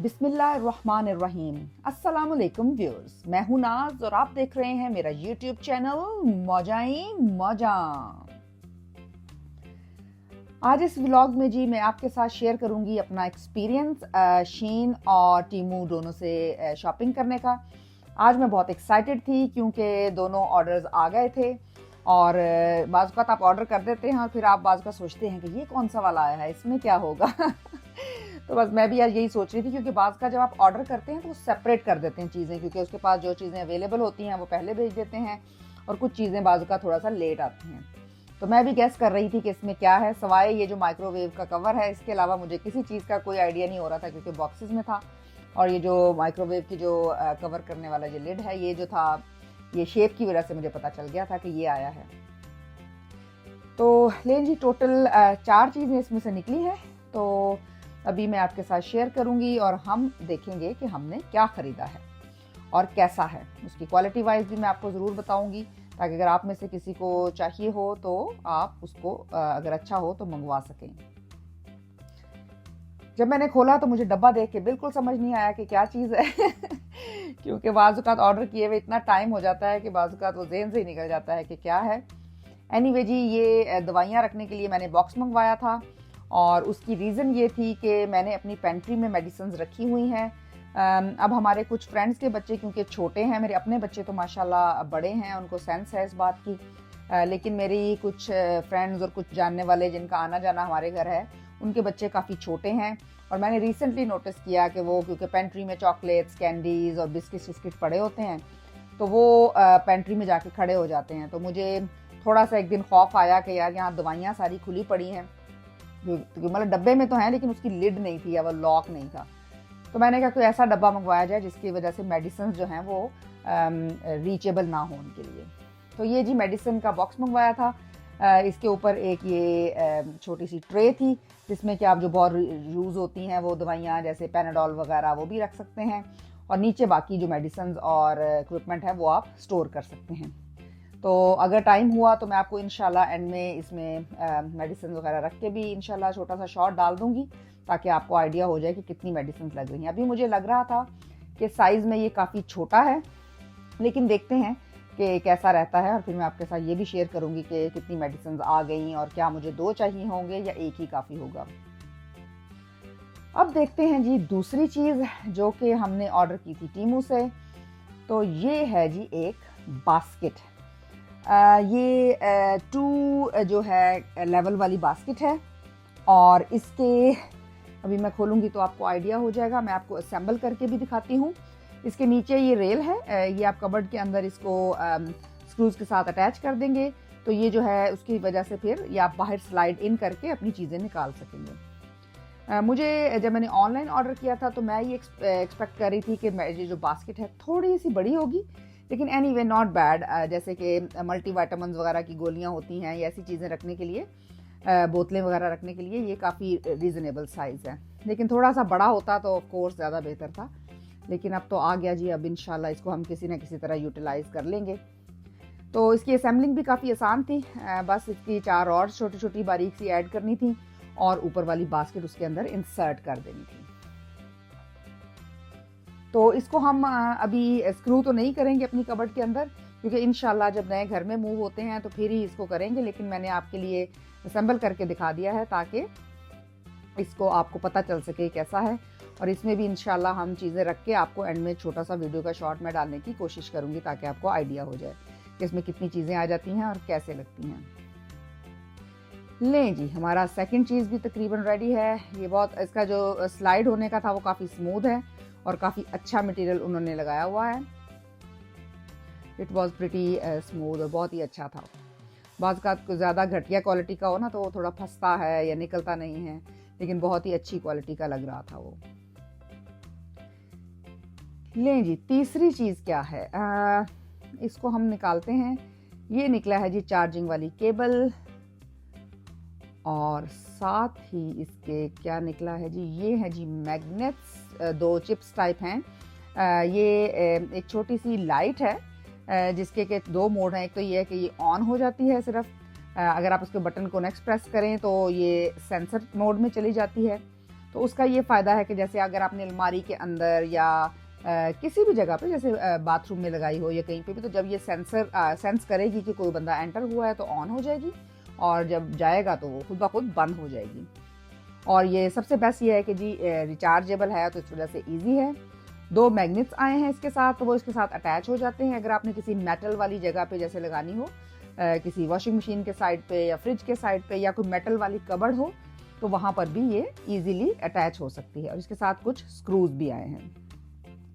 बिस्मिल्लाहिर्रहमानिर्रहीम। अस्सलाम वालेकुम व्यूअर्स, मैं हूं नाज और आप देख रहे हैं मेरा यूट्यूब चैनल मौजाई मौजा। आज इस व्लॉग में जी मैं आपके साथ शेयर करूंगी अपना एक्सपीरियंस शीन और टीमू दोनों से शॉपिंग करने का। आज मैं बहुत एक्साइटेड थी क्योंकि दोनों ऑर्डर्स आ गए थे और बाज़ वक़्त आप ऑर्डर कर देते हैं और फिर आप बाज़ वक़्त सोचते हैं कि ये कौन सा वाला आया है, इसमें क्या होगा। तो बस मैं भी आज यही सोच रही थी क्योंकि बाज़ का जब आप ऑर्डर करते हैं तो वो सेपरेट कर देते हैं चीज़ें, क्योंकि उसके पास जो चीज़ें अवेलेबल होती हैं वो पहले भेज देते हैं और कुछ चीज़ें बाज़ का थोड़ा सा लेट आती हैं। तो मैं भी गेस कर रही थी कि इसमें क्या है, सवाए ये जो माइक्रोवेव का कवर है इसके अलावा मुझे किसी चीज़ का कोई आइडिया नहीं हो रहा था क्योंकि बॉक्सेस में था। और ये जो माइक्रोवेव की जो कवर करने वाला जो लिड है ये जो था, ये शेप की वजह से मुझे पता चल गया था कि ये आया है। तो लें जी, टोटल 4 चीज़ें इसमें से निकली हैं। तो अभी मैं आपके साथ शेयर करूंगी और हम देखेंगे कि हमने क्या ख़रीदा है और कैसा है। उसकी क्वालिटी वाइज भी मैं आपको ज़रूर बताऊंगी ताकि अगर आप में से किसी को चाहिए हो तो आप उसको अगर अच्छा हो तो मंगवा सकें। जब मैंने खोला तो मुझे डब्बा देख के बिल्कुल समझ नहीं आया कि क्या चीज़ है क्योंकि बाज़ औक़ात ऑर्डर किए हुए इतना टाइम हो जाता है कि बाज़ औक़ात वो ज़हन से ही निकल जाता है कि क्या है। एनीवे जी, ये दवाइयाँ रखने के लिए मैंने बॉक्स मंगवाया था और उसकी रीज़न ये थी कि मैंने अपनी पेंट्री में मेडिसिन्स रखी हुई हैं। अब हमारे कुछ फ्रेंड्स के बच्चे क्योंकि छोटे हैं, मेरे अपने बच्चे तो माशाल्लाह बड़े हैं, उनको सेंस है इस बात की, लेकिन मेरी कुछ फ्रेंड्स और कुछ जानने वाले जिनका आना जाना हमारे घर है उनके बच्चे काफ़ी छोटे हैं। और मैंने रिसेंटली नोटिस किया कि वो क्योंकि पेंट्री में चॉकलेट्स, कैंडीज़ और बिस्किट पड़े होते हैं तो वो पेंट्री में जाके खड़े हो जाते हैं। तो मुझे थोड़ा सा एक दिन खौफ आया कि यार यहाँ दवाइयाँ सारी खुली पड़ी हैं, क्योंकि मतलब डब्बे में तो हैं लेकिन उसकी लिड नहीं थी या वो लॉक नहीं था। तो मैंने कहा कोई ऐसा डब्बा मंगवाया जाए जिसकी वजह से मेडिसिन जो हैं वो रीचेबल ना हो उनके लिए। तो ये जी मेडिसिन का बॉक्स मंगवाया था। इसके ऊपर एक ये छोटी सी ट्रे थी जिसमें कि आप जो बहुत यूज़ होती हैं वो दवाइयाँ जैसे पैनाडोल वगैरह वो भी रख सकते हैं और नीचे बाकी जो मेडिसिन और इक्विपमेंट है वो आप स्टोर कर सकते हैं। तो अगर टाइम हुआ तो मैं आपको इंशाल्लाह एंड में इसमें मेडिसिन वगैरह रख के भी इंशाल्लाह छोटा सा शॉट डाल दूंगी ताकि आपको आइडिया हो जाए कि कितनी मेडिसिन लग रही हैं। अभी मुझे लग रहा था कि साइज़ में ये काफ़ी छोटा है, लेकिन देखते हैं कि कैसा रहता है और फिर मैं आपके साथ ये भी शेयर करूंगी कि कितनी मेडिसिन आ गई और क्या मुझे 2 चाहिए होंगे या एक ही काफ़ी होगा। अब देखते हैं जी दूसरी चीज़ जो कि हमने ऑर्डर की थी टीमू से। तो ये है जी एक बास्केट। ये 2 जो है लेवल वाली बास्केट है और इसके अभी मैं खोलूँगी तो आपको आइडिया हो जाएगा। मैं आपको असेंबल करके भी दिखाती हूँ। इसके नीचे ये रेल है, ये आप कबर्ड के अंदर इसको स्क्रूज़ के साथ अटैच कर देंगे तो ये जो है उसकी वजह से फिर ये आप बाहर स्लाइड इन करके अपनी चीज़ें निकाल सकेंगे। मुझे जब मैंने ऑनलाइन ऑर्डर किया था तो मैं ये एक्सपेक्ट कर रही थी कि ये जो बास्केट है थोड़ी सी बड़ी होगी, लेकिन एनीवे नॉट बैड। जैसे कि मल्टीविटामिन्स वगैरह की गोलियां होती हैं या ऐसी चीज़ें रखने के लिए, बोतलें वगैरह रखने के लिए ये काफ़ी रीज़नेबल साइज़ है। लेकिन थोड़ा सा बड़ा होता तो ऑफ कोर्स ज़्यादा बेहतर था, लेकिन अब तो आ गया जी। अब इंशाल्लाह इसको हम किसी न किसी तरह यूटिलाइज़ कर लेंगे। तो इसकी असेंबलिंग भी काफ़ी आसान थी, बस इसकी 4 और छोटी छोटी बारीक सी ऐड करनी थी और ऊपर वाली बास्केट उसके अंदर इंसर्ट कर देनी थी। तो इसको हम अभी स्क्रू तो नहीं करेंगे अपनी कबर्ड के अंदर, क्योंकि इंशाल्लाह जब नए घर में मूव होते हैं तो फिर ही इसको करेंगे, लेकिन मैंने आपके लिए असेंबल करके दिखा दिया है ताकि इसको आपको पता चल सके कैसा है। और इसमें भी इंशाल्लाह हम चीज़ें रख के आपको एंड में छोटा सा वीडियो का शॉर्ट में डालने की कोशिश करूँगी ताकि आपको आइडिया हो जाए कि इसमें कितनी चीज़ें आ जाती हैं और कैसे लगती हैं। लें जी, हमारा सेकंड चीज़ भी तकरीबन रेडी है। ये बहुत, इसका जो स्लाइड होने का था वो काफ़ी स्मूथ है और काफ़ी अच्छा मटेरियल उन्होंने लगाया हुआ है। इट वॉज प्रिटी स्मूथ और बहुत ही अच्छा था। बाज़ का ज़्यादा घटिया क्वालिटी का हो ना तो वो थोड़ा फंसता है या निकलता नहीं है, लेकिन बहुत ही अच्छी क्वालिटी का लग रहा था वो। लें जी, तीसरी चीज़ क्या है, इसको हम निकालते हैं। ये निकला है जी चार्जिंग वाली केबल और साथ ही इसके क्या निकला है जी, ये है जी मैग्नेट्स, 2 चिप्स टाइप हैं। ये एक छोटी सी लाइट है जिसके के 2 मोड हैं। एक तो ये है कि ये ऑन हो जाती है सिर्फ अगर आप उसके बटन को नेक्स्ट प्रेस करें तो ये सेंसर मोड में चली जाती है। तो उसका ये फ़ायदा है कि जैसे अगर आपने अलमारी के अंदर या किसी भी जगह पे जैसे बाथरूम में लगाई हो या कहीं पे भी, तो जब ये सेंस करेगी कि कोई बंदा एंटर हुआ है तो ऑन हो जाएगी, और जब जाएगा तो वो खुद ब खुद बंद हो जाएगी। और ये सबसे बेस्ट ये है कि जी रिचार्जेबल है, तो इस वजह से ईजी है। 2 मैग्नेट्स आए हैं इसके साथ, तो वो इसके साथ अटैच हो जाते हैं। अगर आपने किसी मेटल वाली जगह पे जैसे लगानी हो, किसी वॉशिंग मशीन के साइड पे या फ्रिज के साइड पे, या कोई मेटल वाली कबर्ड हो, तो वहाँ पर भी ये इजीली अटैच हो सकती है। और इसके साथ कुछ स्क्रूज भी आए हैं,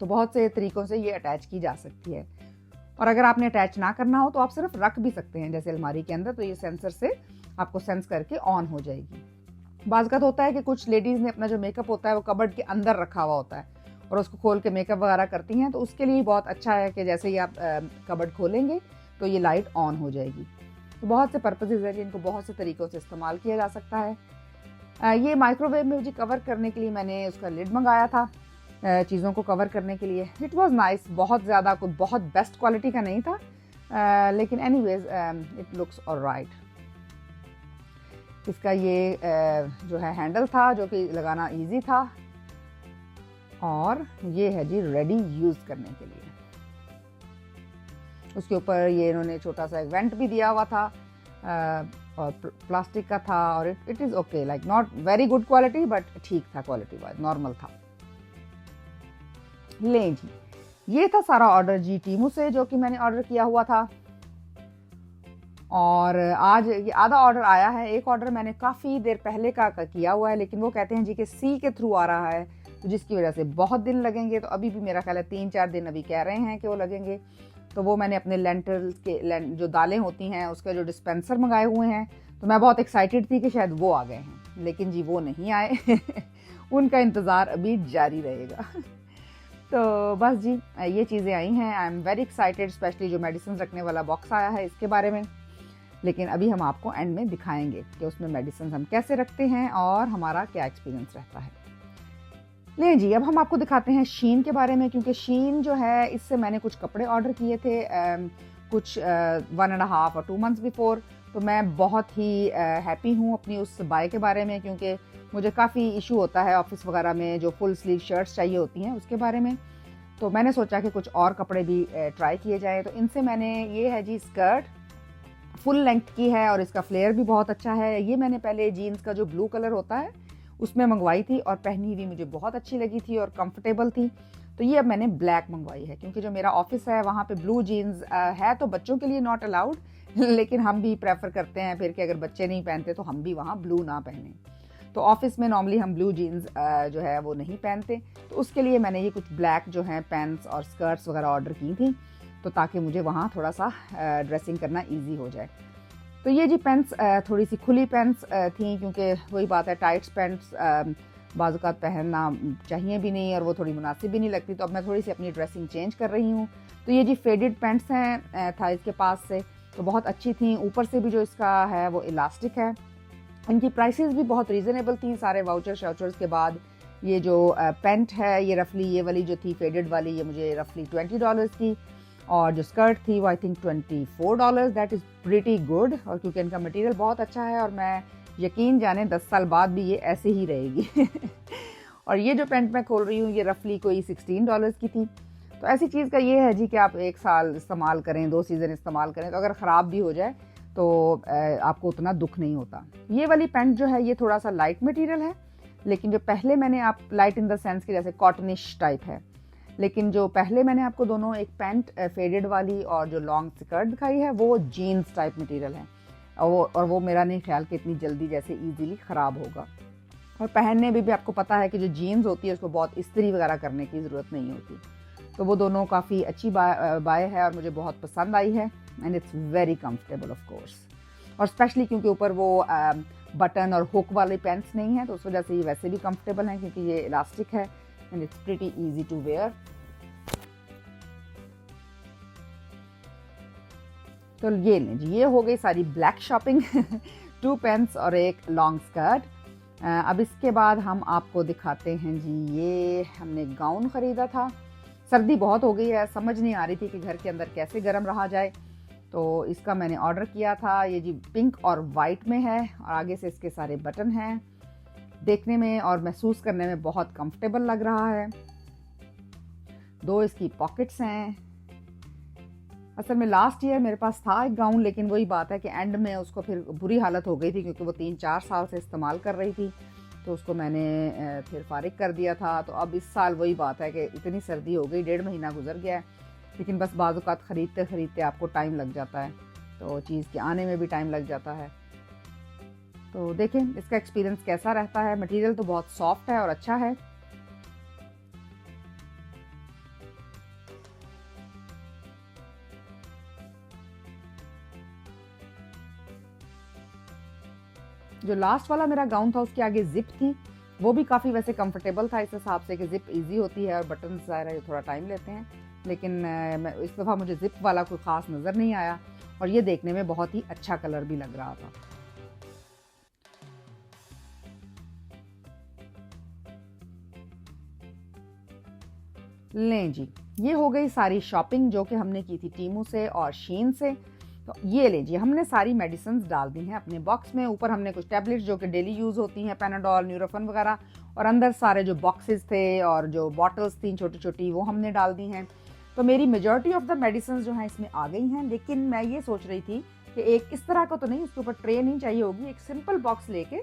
तो बहुत से तरीक़ों से ये अटैच की जा सकती है। और अगर आपने अटैच ना करना हो तो आप सिर्फ रख भी सकते हैं जैसे अलमारी के अंदर, तो ये सेंसर से आपको सेंस करके ऑन हो जाएगी। बाज़ होता है कि कुछ लेडीज़ ने अपना जो मेकअप होता है वो कबर्ड के अंदर रखा हुआ होता है और उसको खोल के मेकअप वगैरह करती हैं, तो उसके लिए बहुत अच्छा है कि जैसे ही आप कबर्ड खोलेंगे तो ये लाइट ऑन हो जाएगी। तो बहुत से पर्पसेस है जिनको बहुत से तरीक़ों से इस्तेमाल किया जा सकता है। ये माइक्रोवेव में मुझे कवर करने के लिए मैंने उसका लिड मंगाया था, चीज़ों को कवर करने के लिए। इट वाज नाइस, बहुत ज़्यादा कोई बहुत बेस्ट क्वालिटी का नहीं था, लेकिन एनीवेज इट लुक्स ऑलराइट। इसका ये जो है हैंडल था जो कि लगाना इजी था, और ये है जी रेडी यूज़ करने के लिए। उसके ऊपर ये इन्होंने छोटा सा एक वेंट भी दिया हुआ था, और प्लास्टिक का था, और it is okay, like not very good quality but ठीक था, क्वालिटी वाइज नॉर्मल था। लें जी, ये था सारा ऑर्डर जी टीमू से जो कि मैंने ऑर्डर किया हुआ था। और आज ये आधा ऑर्डर आया है। एक ऑर्डर मैंने काफ़ी देर पहले का किया हुआ है, लेकिन वो कहते हैं जी कि सी के थ्रू आ रहा है, तो जिसकी वजह से बहुत दिन लगेंगे। तो अभी भी मेरा ख्याल है 3-4 दिन अभी कह रहे हैं कि वो लगेंगे। तो वो मैंने अपने लेंटल्स के जो दालें होती हैं उसका जो डिस्पेंसर मंगाए हुए हैं, तो मैं बहुत एक्साइटेड थी कि शायद वो आ गए हैं, लेकिन जी वो नहीं आए। उनका इंतज़ार अभी जारी रहेगा। तो बस जी ये चीज़ें आई हैं। I am very excited, specially जो मेडिसिन रखने वाला बॉक्स आया है इसके बारे में। लेकिन अभी हम आपको एंड में दिखाएंगे कि उसमें मेडिसिन हम कैसे रखते हैं और हमारा क्या एक्सपीरियंस रहता है। ले जी, अब हम आपको दिखाते हैं शीन के बारे में, क्योंकि शीन जो है इससे मैंने कुछ कपड़े ऑर्डर किए थे कुछ 1.5 और 2 मंथ्स बिफोर। तो मैं बहुत ही हैप्पी हूँ अपनी उस बाय के बारे में, क्योंकि मुझे काफ़ी इशू होता है ऑफिस वगैरह में जो फुल स्लीव शर्ट्स चाहिए होती हैं उसके बारे में। तो मैंने सोचा कि कुछ और कपड़े भी ट्राई किए जाए। तो इनसे मैंने ये है जी स्कर्ट, फुल लेंथ की है और इसका फ्लेयर भी बहुत अच्छा है। ये मैंने पहले जीन्स का जो ब्लू कलर होता है उसमें मंगवाई थी और पहनी हुई मुझे बहुत अच्छी लगी थी और कंफर्टेबल थी। तो ये अब मैंने ब्लैक मंगवाई है, क्योंकि जो मेरा ऑफिस है वहाँ पे ब्लू जीन्स है, तो बच्चों के लिए नॉट अलाउड, लेकिन हम भी प्रेफर करते हैं फिर कि अगर बच्चे नहीं पहनते तो हम भी वहाँ ब्लू ना पहने। तो ऑफिस में नॉर्मली हम ब्लू जीन्स जो है वो नहीं पहनते, तो उसके लिए मैंने ये कुछ ब्लैक जो है पैंट्स और स्कर्ट्स वगैरह ऑर्डर की थी, तो ताकि मुझे वहाँ थोड़ा सा ड्रेसिंग करना ईजी हो जाए। तो ये जी पैंट्स थोड़ी सी खुली पैंट्स थी, क्योंकि वही बात है टाइट्स पैंट्स बाज़ात पहनना चाहिए भी नहीं और वो थोड़ी मुनासिब भी नहीं लगती। तो अब मैं थोड़ी सी अपनी ड्रेसिंग चेंज कर रही हूँ। तो ये जी फेडेड पैंट्स हैं थाइस के पास से, तो बहुत अच्छी थी। ऊपर से भी जो इसका है वो इलास्टिक है। इनकी प्राइसेस भी बहुत रीज़नेबल थी, सारे वाउचर शाउचर्स के बाद। ये जो पैंट है ये रफली, ये वाली जो थी फेडेड वाली, ये मुझे रफली $20 की, और जो स्कर्ट थी वो I think $24। That is pretty good, और क्योंकि इनका मटेरियल बहुत अच्छा है और मैं यकीन जाने 10 साल बाद भी ये ऐसे ही रहेगी। और ये जो पैंट मैं खोल रही हूँ ये रफली कोई $16 की थी। तो ऐसी चीज़ का ये है जी कि आप 1 साल इस्तेमाल करें, 2 सीज़न इस्तेमाल करें, तो अगर ख़राब भी हो जाए तो आपको उतना दुख नहीं होता। ये वाली पैंट जो है ये थोड़ा सा लाइट मटेरियल है, लेकिन जो पहले मैंने आप लाइट इन द सेंस कि जैसे कॉटनिश टाइप है, लेकिन जो पहले मैंने आपको दोनों एक पैंट फेडेड वाली और जो लॉन्ग स्कर्ट दिखाई है वो जीन्स टाइप मटेरियल है, और वो मेरा नहीं ख्याल कि इतनी जल्दी जैसे इजीली ख़राब होगा। और पहनने में भी आपको पता है कि जो जीन्स होती है उसको बहुत इस्त्री वगैरह करने की ज़रूरत नहीं होती। तो वो दोनों काफ़ी अच्छी बाय है और मुझे बहुत पसंद आई है, and it's very comfortable of course. और स्पेशली क्योंकि ऊपर वो बटन और हुक वाले पैंट्स नहीं हैं, तो उस वजह से ये वैसे भी कंफर्टेबल हैं, क्योंकि ये इलास्टिक है and it's pretty easy to wear. तो ये लें जी, ये हो गई सारी ब्लैक शॉपिंग। 2 पैंट्स और एक लॉन्ग स्कर्ट। अब इसके बाद हम आपको दिखाते हैं जी, ये हमने गाउन ख़रीदा था। सर्दी बहुत हो गई है, समझ नहीं आ रही थी कि घर के अंदर कैसे गर्म रहा जाए, तो इसका मैंने ऑर्डर किया था। ये जी पिंक और वाइट में है और आगे से इसके सारे बटन हैं। देखने में और महसूस करने में बहुत कंफर्टेबल लग रहा है। 2 इसकी पॉकेट्स हैं। असल में लास्ट ईयर मेरे पास था एक गाउन, लेकिन वही बात है कि एंड में उसको फिर बुरी हालत हो गई थी क्योंकि वो 3-4 साल से इस्तेमाल कर रही थी, तो उसको मैंने फिर फारिग कर दिया था। तो अब इस साल वही बात है कि इतनी सर्दी हो गई, 1.5 महीना गुजर गया है, लेकिन बस बाज़ औक़ात ख़रीदते ख़रीदते आपको टाइम लग जाता है, तो चीज़ के आने में भी टाइम लग जाता है। तो देखें इसका एक्सपीरियंस कैसा रहता है। मटेरियल तो बहुत सॉफ्ट है और अच्छा है। जो लास्ट वाला मेरा गाउन था उसके आगे जिप थी, वो भी काफ़ी वैसे कंफर्टेबल था इस हिसाब से कि जिप इजी होती है और बटन ज़ाहिर है थोड़ा टाइम लेते हैं, लेकिन इस दफ़ा मुझे जिप वाला कोई ख़ास नज़र नहीं आया और ये देखने में बहुत ही अच्छा कलर भी लग रहा था। लें जी, ये हो गई सारी शॉपिंग जो कि हमने की थी टीमू से और शीन से। तो ये लीजिए, हमने सारी मेडिसिन डाल दी हैं अपने बॉक्स में। ऊपर हमने कुछ टैबलेट्स जो कि डेली यूज़ होती हैं, पैनाडोल, न्यूरोफन वगैरह, और अंदर सारे जो बॉक्सेस थे और जो बॉटल्स थी छोटी छोटी वो हमने डाल दी हैं। तो मेरी मेजॉरिटी ऑफ द मेडिसिन जो हैं इसमें आ गई हैं, लेकिन मैं ये सोच रही थी कि एक इस तरह का तो नहीं, उसके ऊपर ट्रे नहीं चाहिए होगी, एक सिंपल बॉक्स लेके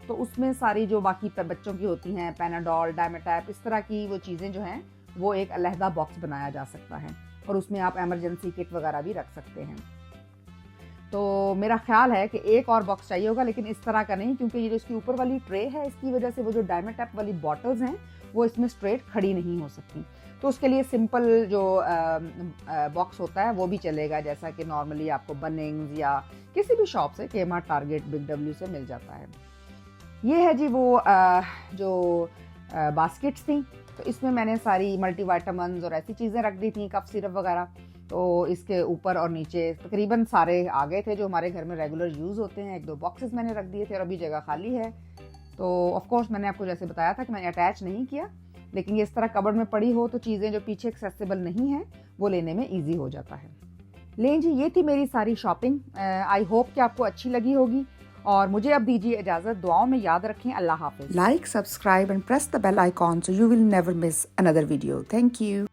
तो उसमें सारी जो बाकी बच्चों की होती हैं, पैनाडोल, डायमेटैप, इस तरह की वो चीज़ें जो हैं वो एक अलहदा बॉक्स बनाया जा सकता है और उसमें आप एमरजेंसी किट वगैरह भी रख सकते हैं। तो मेरा ख्याल है कि एक और बॉक्स चाहिए होगा, लेकिन इस तरह का नहीं, क्योंकि ये जो इसकी ऊपर वाली ट्रे है इसकी वजह से वो जो डायमेटैप वाली बॉटल्स हैं वो इसमें स्ट्रेट खड़ी नहीं हो सकती। तो उसके लिए सिंपल जो बॉक्स होता है वो भी चलेगा, जैसा कि नॉर्मली आपको बनिंग्स या किसी भी शॉप से, केमा, टारगेट, बिग डब्ल्यू से मिल जाता है। ये है जी वो जो बास्केट्स थी, तो इसमें मैंने सारी मल्टीविटामिन्स और ऐसी चीज़ें रख दी थी, कफ सिरप वगैरह। तो इसके ऊपर और नीचे तकरीबन सारे आ गए थे जो हमारे घर में रेगुलर यूज़ होते हैं। 1-2 बॉक्सेस मैंने रख दिए थे और अभी जगह खाली है। तो ऑफ कोर्स मैंने आपको जैसे बताया था कि मैंने अटैच नहीं किया, लेकिन ये इस तरह कबर्ड में पड़ी हो तो चीज़ें जो पीछे एक्सेसिबल नहीं हैं वो लेने में ईजी हो जाता है। लें जी, ये थी मेरी सारी शॉपिंग। आई होप कि आपको अच्छी लगी होगी और मुझे अब दीजिए इजाज़त। दुआओं में याद रखें। अल्लाह हाफिज़। Like, subscribe and press the bell icon so you will never miss another video. Thank you.